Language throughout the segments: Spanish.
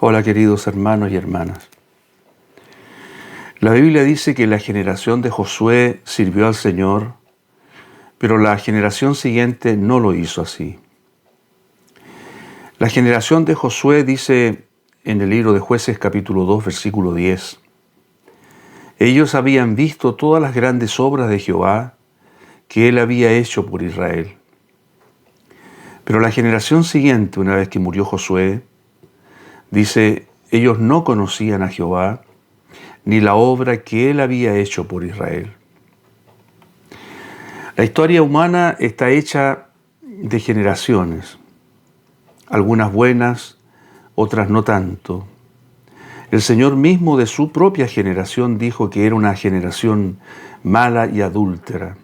Hola queridos hermanos y hermanas. La Biblia dice que la generación de Josué sirvió al Señor, pero la generación siguiente no lo hizo así. La generación de Josué dice en el libro de Jueces capítulo 2 versículo 10: ellos habían visto todas las grandes obras de Jehová que él había hecho por Israel. Pero la generación siguiente, una vez que murió Josué, dice, ellos no conocían a Jehová ni la obra que él había hecho por Israel. La historia humana está hecha de generaciones, algunas buenas, otras no tanto. El Señor mismo de su propia generación dijo que era una generación mala y adúltera,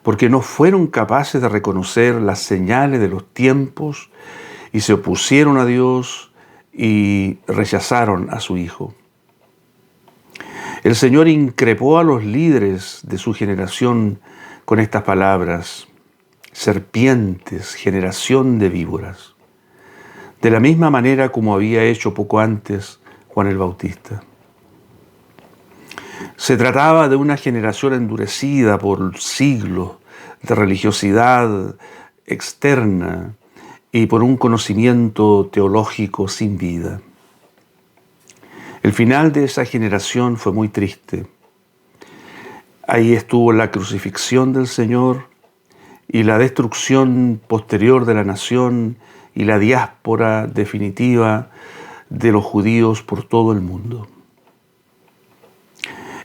porque no fueron capaces de reconocer las señales de los tiempos y se opusieron a Dios y rechazaron a su Hijo. El Señor increpó a los líderes de su generación con estas palabras: serpientes, generación de víboras, de la misma manera como había hecho poco antes Juan el Bautista. Se trataba de una generación endurecida por siglos de religiosidad externa y por un conocimiento teológico sin vida. El final de esa generación fue muy triste. Ahí estuvo la crucifixión del Señor y la destrucción posterior de la nación y la diáspora definitiva de los judíos por todo el mundo.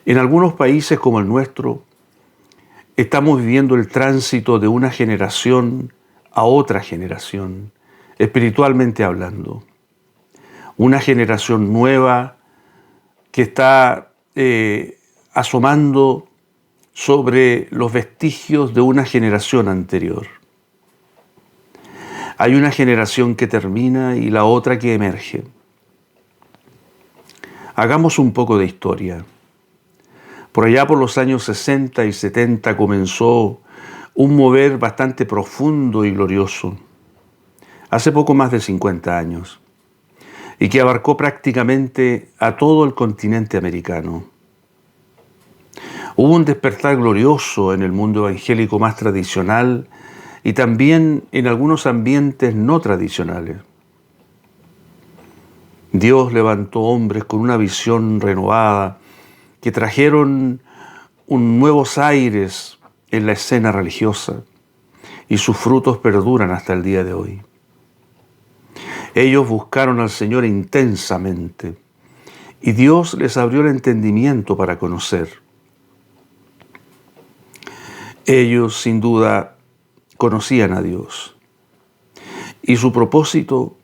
En algunos países como el nuestro, estamos viviendo el tránsito de una generación a otra generación, espiritualmente hablando. Una generación nueva que está asomando sobre los vestigios de una generación anterior. Hay una generación que termina y la otra que emerge. Hagamos un poco de historia. Por allá por los años 60 y 70 comenzó un mover bastante profundo y glorioso, hace poco más de 50 años, y que abarcó prácticamente a todo el continente americano. Hubo un despertar glorioso en el mundo evangélico más tradicional y también en algunos ambientes no tradicionales. Dios levantó hombres con una visión renovada que trajeron nuevos aires en la escena religiosa y sus frutos perduran hasta el día de hoy. Ellos buscaron al Señor intensamente y Dios les abrió el entendimiento para conocer. Ellos sin duda conocían a Dios y su propósito,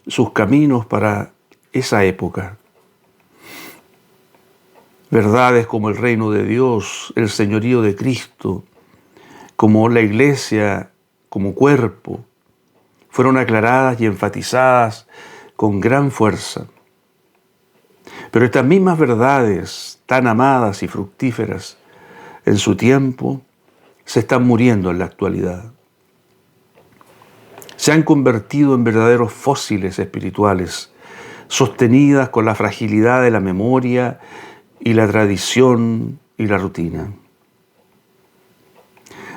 sus caminos para esa época. Verdades como el reino de Dios, el señorío de Cristo, como la iglesia, como cuerpo, fueron aclaradas y enfatizadas con gran fuerza. Pero estas mismas verdades, tan amadas y fructíferas en su tiempo, se están muriendo en la actualidad. Se han convertido en verdaderos fósiles espirituales, sostenidas con la fragilidad de la memoria y la tradición y la rutina.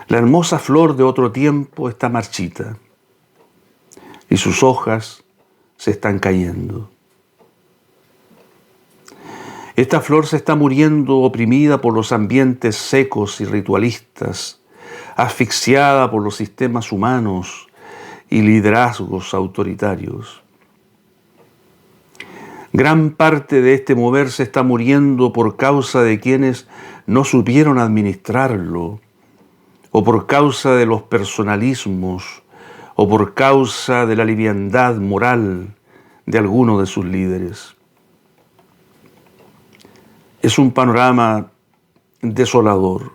La hermosa flor de otro tiempo está marchita y sus hojas se están cayendo. Esta flor se está muriendo oprimida por los ambientes secos y ritualistas, asfixiada por los sistemas humanos y liderazgos autoritarios. Gran parte de este mover se está muriendo por causa de quienes no supieron administrarlo, o por causa de los personalismos, o por causa de la liviandad moral de algunos de sus líderes. Es un panorama desolador.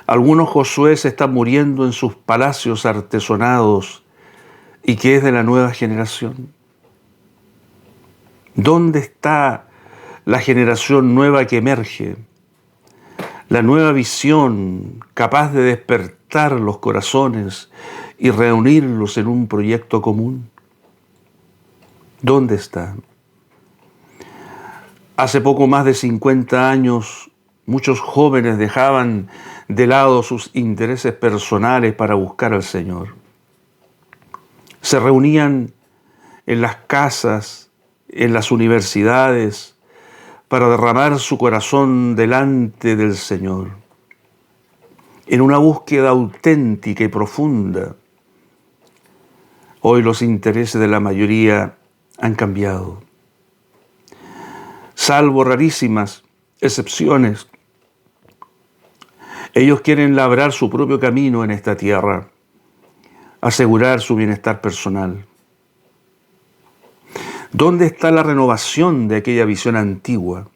Algunos Josué se están muriendo en sus palacios artesonados y que es de la nueva generación. ¿Dónde está la generación nueva que emerge? La nueva visión capaz de despertar los corazones y reunirlos en un proyecto común. ¿Dónde está? Hace poco más de 50 años, muchos jóvenes dejaban de lado sus intereses personales para buscar al Señor. Se reunían en las casas, en las universidades, para derramar su corazón delante del Señor, en una búsqueda auténtica y profunda. Hoy los intereses de la mayoría han cambiado. Salvo rarísimas excepciones, ellos quieren labrar su propio camino en esta tierra, asegurar su bienestar personal. ¿Dónde está la renovación de aquella visión antigua?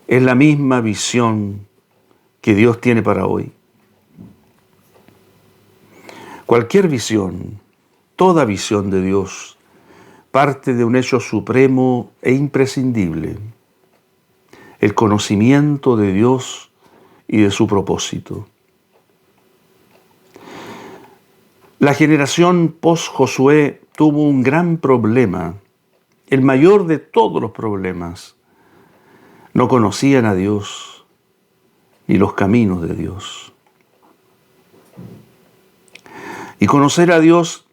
Es la misma visión que Dios tiene para hoy. Cualquier visión, toda visión de Dios, parte de un hecho supremo e imprescindible: el conocimiento de Dios y de su propósito. La generación post-Josué tuvo un gran problema, el mayor de todos los problemas. No conocían a Dios ni los caminos de Dios. Y conocer a Dios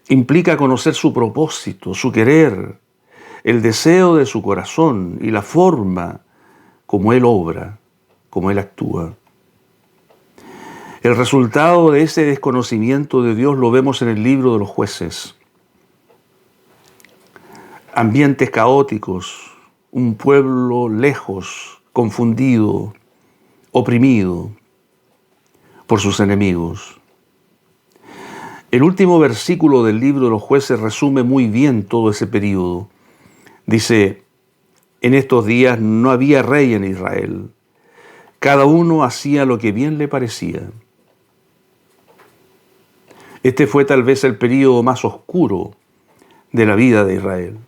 implica conocer su propósito, su querer, el deseo de su corazón y la forma como Él obra, como Él actúa. El resultado de ese desconocimiento de Dios lo vemos en el libro de los Jueces. Ambientes caóticos, un pueblo lejos, confundido, oprimido por sus enemigos. El último versículo del libro de los Jueces resume muy bien todo ese periodo. Dice: en estos días no había rey en Israel. Cada uno hacía lo que bien le parecía. Este fue tal vez el periodo más oscuro de la vida de Israel.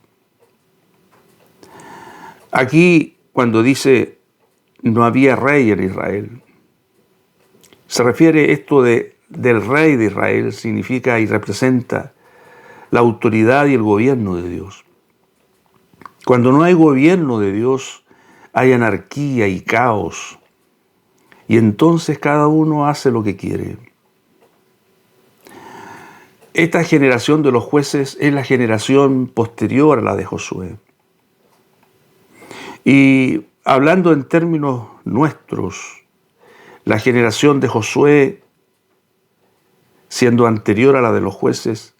Aquí, cuando dice no había rey en Israel, se refiere esto del rey de Israel, significa y representa la autoridad y el gobierno de Dios. Cuando no hay gobierno de Dios, hay anarquía y caos, y entonces cada uno hace lo que quiere. Esta generación de los jueces es la generación posterior a la de Josué. Y hablando en términos nuestros, la generación de Josué, siendo anterior a la de los jueces,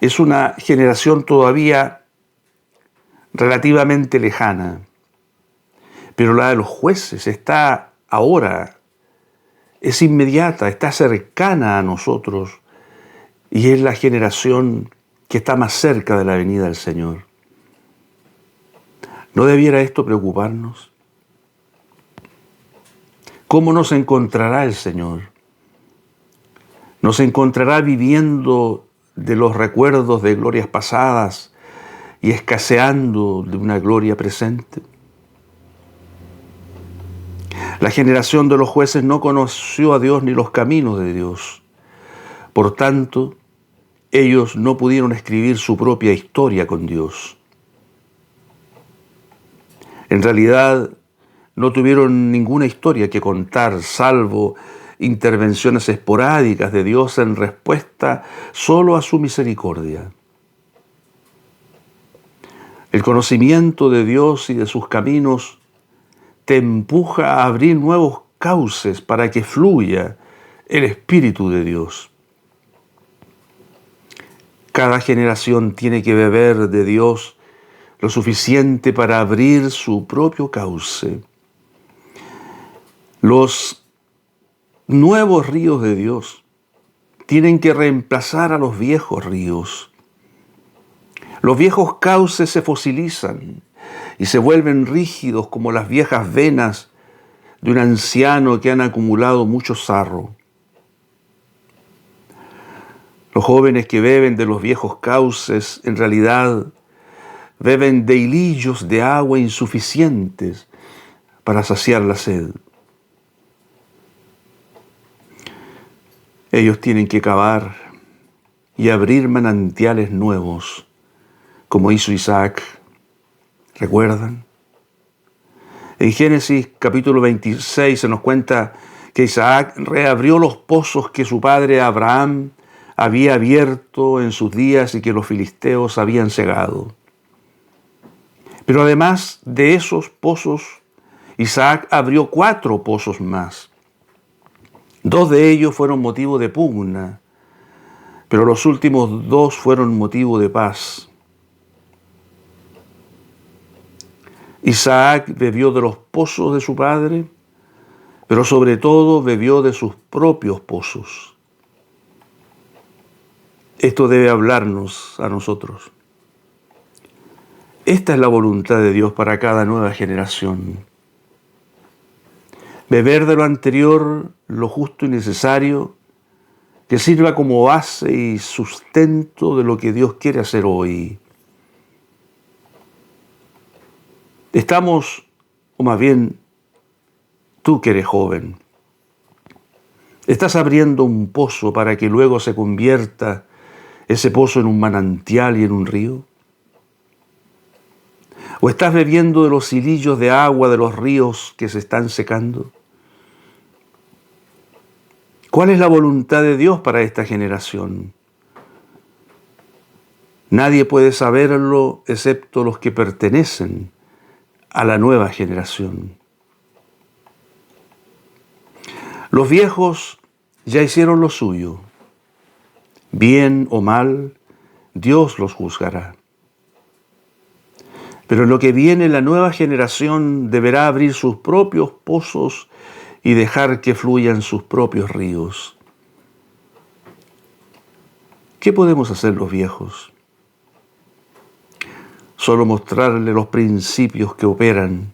es una generación todavía relativamente lejana, pero la de los jueces está ahora, es inmediata, está cercana a nosotros, y es la generación que está más cerca de la venida del Señor. ¿No debiera esto preocuparnos? ¿Cómo nos encontrará el Señor? ¿Nos encontrará viviendo de los recuerdos de glorias pasadas y escaseando de una gloria presente? La generación de los jueces no conoció a Dios ni los caminos de Dios. Por tanto, ellos no pudieron escribir su propia historia con Dios. En realidad, no tuvieron ninguna historia que contar, salvo intervenciones esporádicas de Dios en respuesta solo a su misericordia. El conocimiento de Dios y de sus caminos te empuja a abrir nuevos cauces para que fluya el Espíritu de Dios. Cada generación tiene que beber de Dios lo suficiente para abrir su propio cauce. Los nuevos ríos de Dios tienen que reemplazar a los viejos ríos. Los viejos cauces se fosilizan y se vuelven rígidos como las viejas venas de un anciano que han acumulado mucho sarro. Los jóvenes que beben de los viejos cauces en realidad beben de hilillos de agua insuficientes para saciar la sed. Ellos tienen que cavar y abrir manantiales nuevos, como hizo Isaac. ¿Recuerdan? En Génesis capítulo 26 se nos cuenta que Isaac reabrió los pozos que su padre Abraham había abierto en sus días y que los filisteos habían cegado. Pero además de esos pozos, Isaac abrió 4 pozos más. 2 de ellos fueron motivo de pugna, pero los últimos 2 fueron motivo de paz. Isaac bebió de los pozos de su padre, pero sobre todo bebió de sus propios pozos. Esto debe hablarnos a nosotros. Esta es la voluntad de Dios para cada nueva generación. Beber de lo anterior lo justo y necesario, que sirva como base y sustento de lo que Dios quiere hacer hoy. Estamos, o más bien, tú que eres joven, estás abriendo un pozo para que luego se convierta ese pozo en un manantial y en un río. ¿O estás bebiendo de los hilillos de agua de los ríos que se están secando? ¿Cuál es la voluntad de Dios para esta generación? Nadie puede saberlo excepto los que pertenecen a la nueva generación. Los viejos ya hicieron lo suyo. Bien o mal, Dios los juzgará. Pero en lo que viene, la nueva generación deberá abrir sus propios pozos y dejar que fluyan sus propios ríos. ¿Qué podemos hacer los viejos? Solo mostrarles los principios que operan,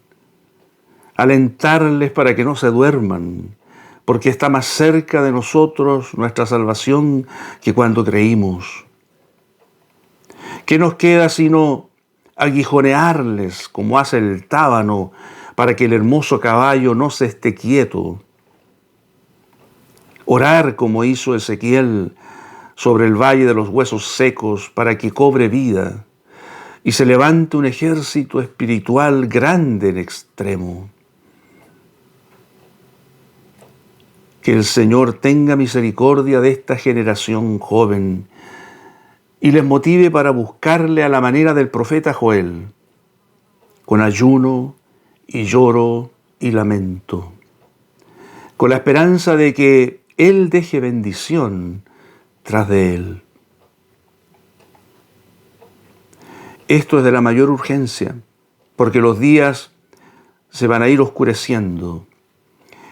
alentarles para que no se duerman, porque está más cerca de nosotros nuestra salvación que cuando creímos. ¿Qué nos queda sino aguijonearles como hace el tábano para que el hermoso caballo no se esté quieto? Orar como hizo Ezequiel sobre el valle de los huesos secos para que cobre vida y se levante un ejército espiritual grande en extremo. Que el Señor tenga misericordia de esta generación joven y les motive para buscarle a la manera del profeta Joel, con ayuno y lloro y lamento, con la esperanza de que Él deje bendición tras de él. Esto es de la mayor urgencia, porque los días se van a ir oscureciendo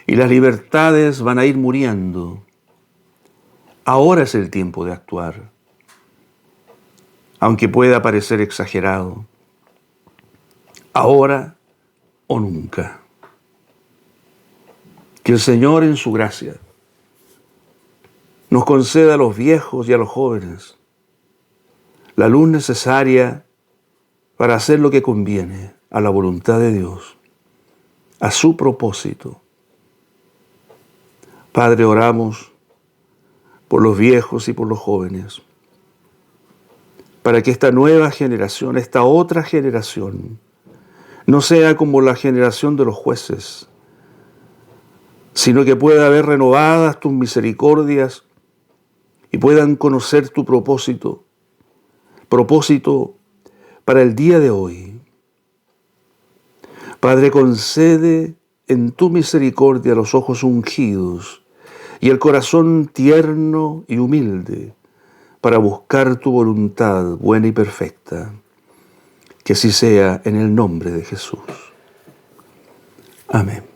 y las libertades van a ir muriendo. Ahora es el tiempo de actuar, aunque pueda parecer exagerado. Ahora o nunca. Que el Señor en su gracia nos conceda a los viejos y a los jóvenes la luz necesaria para hacer lo que conviene a la voluntad de Dios, a su propósito. Padre, oramos por los viejos y por los jóvenes, para que esta nueva generación, esta otra generación, no sea como la generación de los jueces, sino que pueda haber renovadas tus misericordias y puedan conocer tu propósito para el día de hoy. Padre, concede en tu misericordia los ojos ungidos y el corazón tierno y humilde para buscar tu voluntad buena y perfecta. Que así sea en el nombre de Jesús. Amén.